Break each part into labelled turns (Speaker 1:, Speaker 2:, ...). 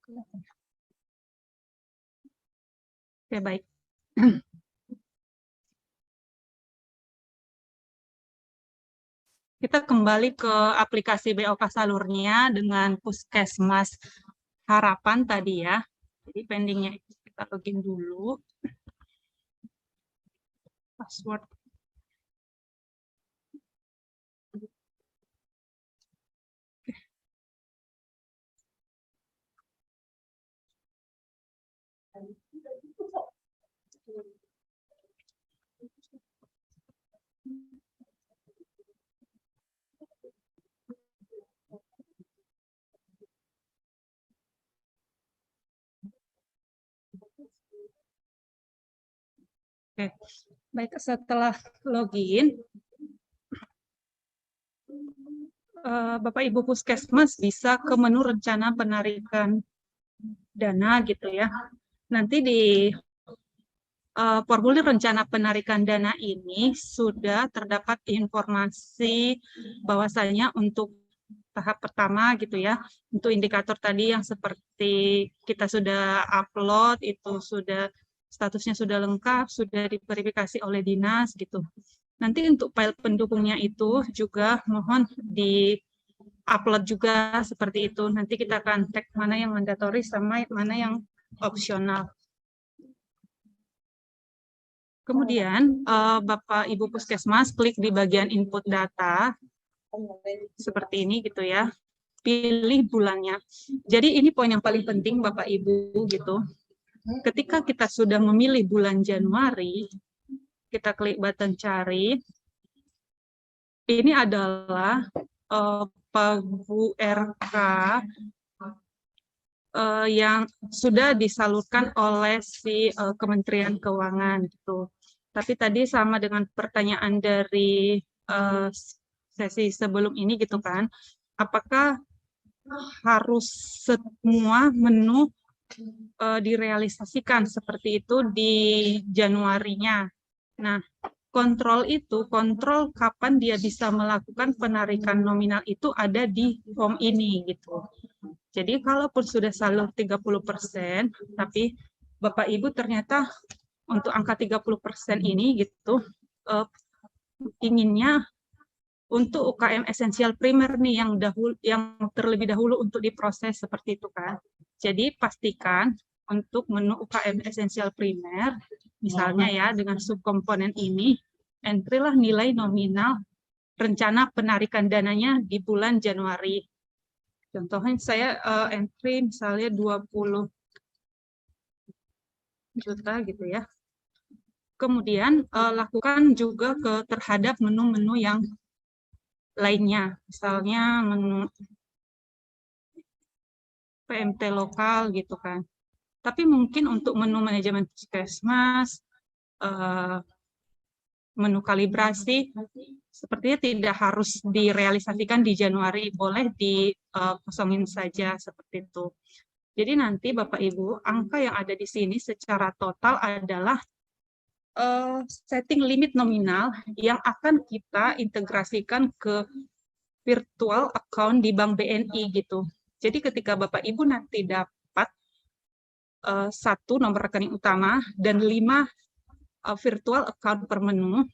Speaker 1: Oke, baik. Kita kembali ke aplikasi BOK Salurnya dengan Puskesmas Harapan tadi ya. Jadi pendingnya itu kita login dulu. Password. Oke, baik, setelah login, Bapak Ibu Puskesmas bisa ke menu rencana penarikan dana gitu ya. Nanti di formulir rencana penarikan dana ini sudah terdapat informasi bahwasanya untuk tahap pertama gitu ya, untuk indikator tadi yang seperti kita sudah upload, itu sudah statusnya sudah lengkap, sudah diverifikasi oleh dinas gitu. Nanti untuk file pendukungnya itu juga mohon di-upload juga seperti itu. Nanti kita akan cek mana yang mandatory sama mana yang opsional. Kemudian Bapak Ibu Puskesmas klik di bagian input data seperti ini gitu ya. Pilih bulannya. Jadi ini poin yang paling penting Bapak Ibu gitu. Ketika kita sudah memilih bulan Januari, kita klik button cari. Ini adalah Pagu RK yang sudah disalurkan oleh si Kementerian Keuangan gitu. Tapi tadi sama dengan pertanyaan dari sesi sebelum ini gitu kan, apakah harus semua menu direalisasikan seperti itu di Januarinya? Nah, kontrol kontrol kapan dia bisa melakukan penarikan nominal itu ada di form ini gitu. Jadi kalaupun sudah salur 30%, tapi Bapak Ibu ternyata untuk angka 30% ini gitu inginnya untuk UKM esensial primer nih yang terlebih dahulu untuk diproses seperti itu kan. Jadi pastikan untuk menu UKM esensial primer misalnya ya dengan subkomponen ini entry-lah nilai nominal rencana penarikan dananya di bulan Januari. Contohnya saya entry misalnya 20 juta gitu ya. Kemudian lakukan juga terhadap menu-menu yang lainnya. Misalnya menu PMT lokal gitu kan. Tapi mungkin untuk menu manajemen puskesmas, menu kalibrasi, sepertinya tidak harus direalisasikan di Januari, boleh dikosongin saja seperti itu. Jadi nanti Bapak Ibu, angka yang ada di sini secara total adalah setting limit nominal yang akan kita integrasikan ke virtual account di Bank BNI gitu. Jadi ketika Bapak Ibu nanti dapat 1 nomor rekening utama dan 5 virtual account per menu,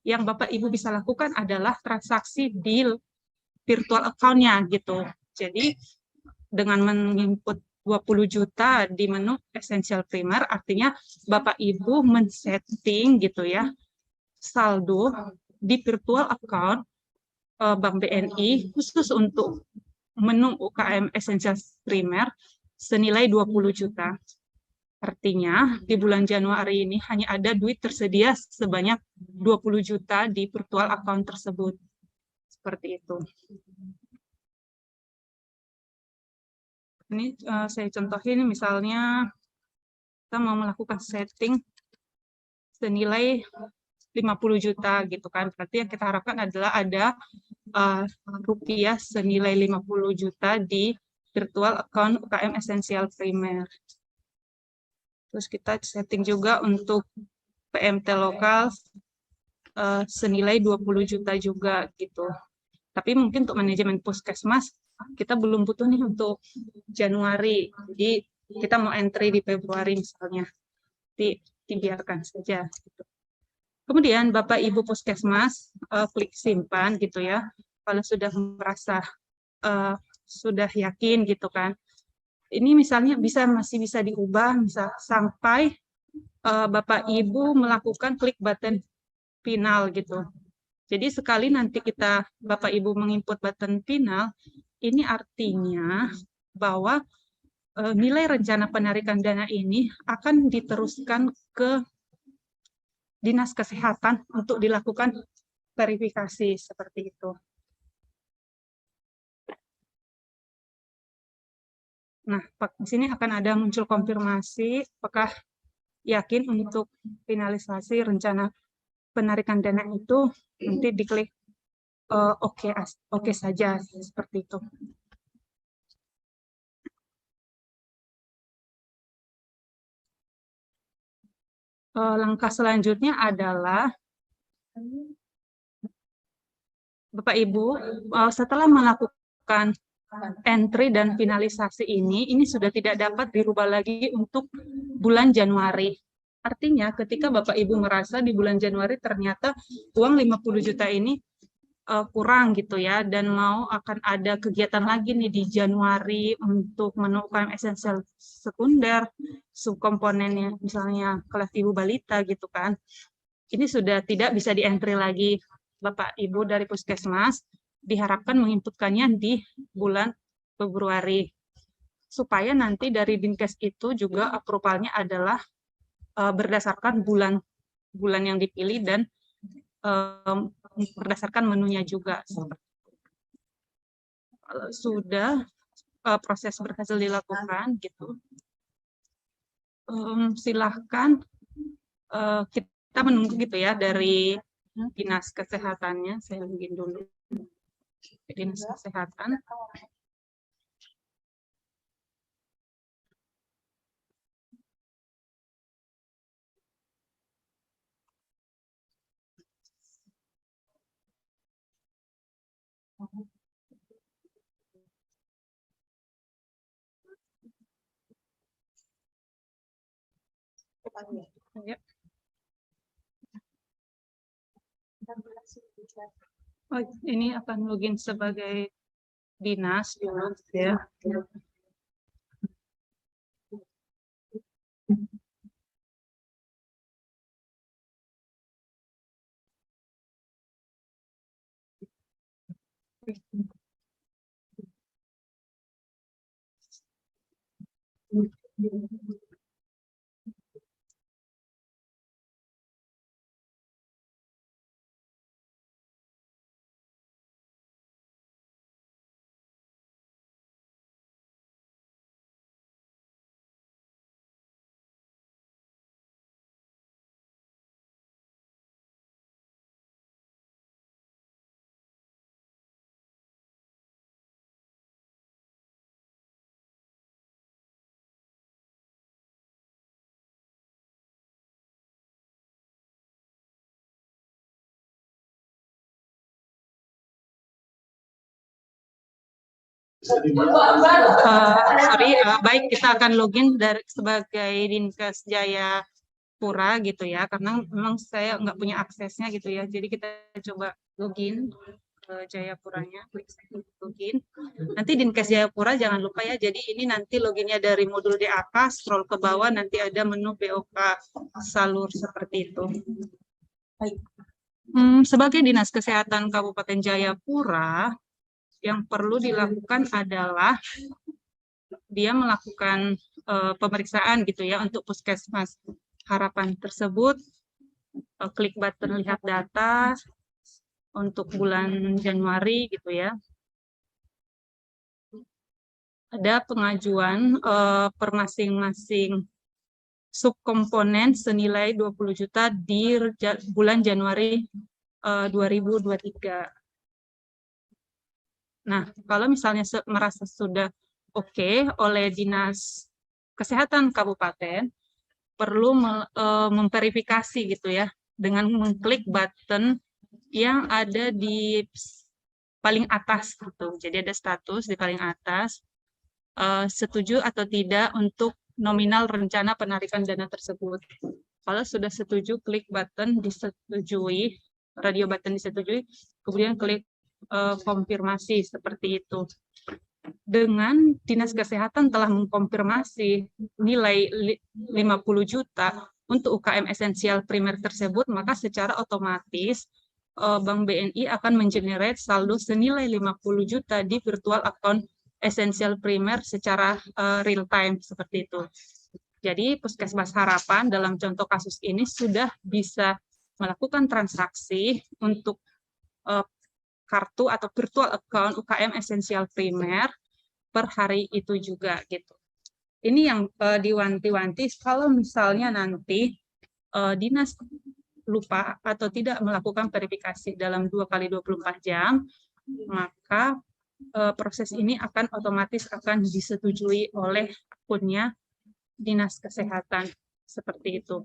Speaker 1: yang Bapak Ibu bisa lakukan adalah transaksi di virtual account-nya gitu. Jadi dengan menginput 20 juta di menu essential primer, artinya Bapak Ibu men-setting gitu ya, saldo di virtual account Bank BNI khusus untuk menu UKM essential primer senilai 20 juta. Artinya di bulan Januari ini hanya ada duit tersedia sebanyak 20 juta di virtual account tersebut. Seperti itu. Ini saya contohin misalnya kita mau melakukan setting senilai 50 juta gitu kan. Berarti yang kita harapkan adalah ada rupiah senilai 50 juta di virtual account UKM esensial primer. Terus kita setting juga untuk PMT lokal senilai 20 juta juga gitu. Tapi mungkin untuk manajemen puskesmas kita belum butuh nih untuk Januari, jadi kita mau entry di Februari misalnya, dibiarkan saja. Gitu. Kemudian Bapak Ibu Puskesmas klik simpan gitu ya, kalau sudah merasa sudah yakin gitu kan. Ini misalnya masih bisa diubah, misal sampai Bapak Ibu melakukan klik button final gitu. Jadi sekali nanti Bapak Ibu menginput button final, ini artinya bahwa nilai rencana penarikan dana ini akan diteruskan ke Dinas Kesehatan untuk dilakukan verifikasi seperti itu. Nah, di sini akan ada muncul konfirmasi apakah yakin untuk finalisasi rencana penarikan dana itu, nanti diklik oke saja seperti itu. Langkah selanjutnya adalah Bapak Ibu setelah melakukan entry dan finalisasi ini sudah tidak dapat dirubah lagi untuk bulan Januari. Artinya ketika Bapak Ibu merasa di bulan Januari ternyata uang 50 juta ini kurang gitu ya, dan akan ada kegiatan lagi nih di Januari untuk menu UKM esensial sekunder, subkomponennya misalnya kelas ibu balita gitu kan. Ini sudah tidak bisa di-entry lagi Bapak Ibu dari Puskesmas, diharapkan menginputkannya di bulan Februari. Supaya nanti dari Dinkes itu juga approval-nya adalah berdasarkan bulan yang dipilih dan berdasarkan menunya juga. Kalau sudah proses berhasil dilakukan gitu, silahkan kita menunggu gitu ya dari Dinas Kesehatannya. Saya login dulu Dinas Kesehatan. Ya. Oh, ini akan login sebagai dinas dulu ya. Baik, kita akan login sebagai Dinkes Jayapura gitu ya, karena memang saya nggak punya aksesnya gitu ya, jadi kita coba login ke Jayapuranya, klik login. Nanti Dinkes Jayapura jangan lupa ya, jadi ini nanti loginnya dari modul DAK, scroll ke bawah nanti ada menu BOK Salur seperti itu. Baik. Sebagai Dinas Kesehatan Kabupaten Jayapura, yang perlu dilakukan adalah dia melakukan pemeriksaan gitu ya untuk Puskesmas Harapan tersebut, klik button lihat data untuk bulan Januari gitu ya. Ada pengajuan per masing-masing subkomponen senilai 20 juta di bulan Januari 2023. Nah, kalau misalnya merasa sudah oke oleh Dinas Kesehatan Kabupaten, perlu memverifikasi gitu ya, dengan mengklik button yang ada di paling atas gitu. Jadi ada status di paling atas, setuju atau tidak untuk nominal rencana penarikan dana tersebut. Kalau sudah setuju, klik button disetujui, radio button disetujui, kemudian klik konfirmasi seperti itu. Dengan Dinas Kesehatan telah mengkonfirmasi nilai 50 juta untuk UKM esensial primer tersebut, maka secara otomatis Bank BNI akan mengenerate saldo senilai 50 juta di virtual account esensial primer secara real time seperti itu. Jadi Puskesmas Harapan dalam contoh kasus ini sudah bisa melakukan transaksi untuk kartu atau virtual account UKM esensial primer per hari itu juga gitu. Ini yang diwanti-wanti kalau misalnya nanti dinas lupa atau tidak melakukan verifikasi dalam 2x24 jam, maka proses ini akan otomatis akan disetujui oleh akunnya Dinas Kesehatan seperti itu.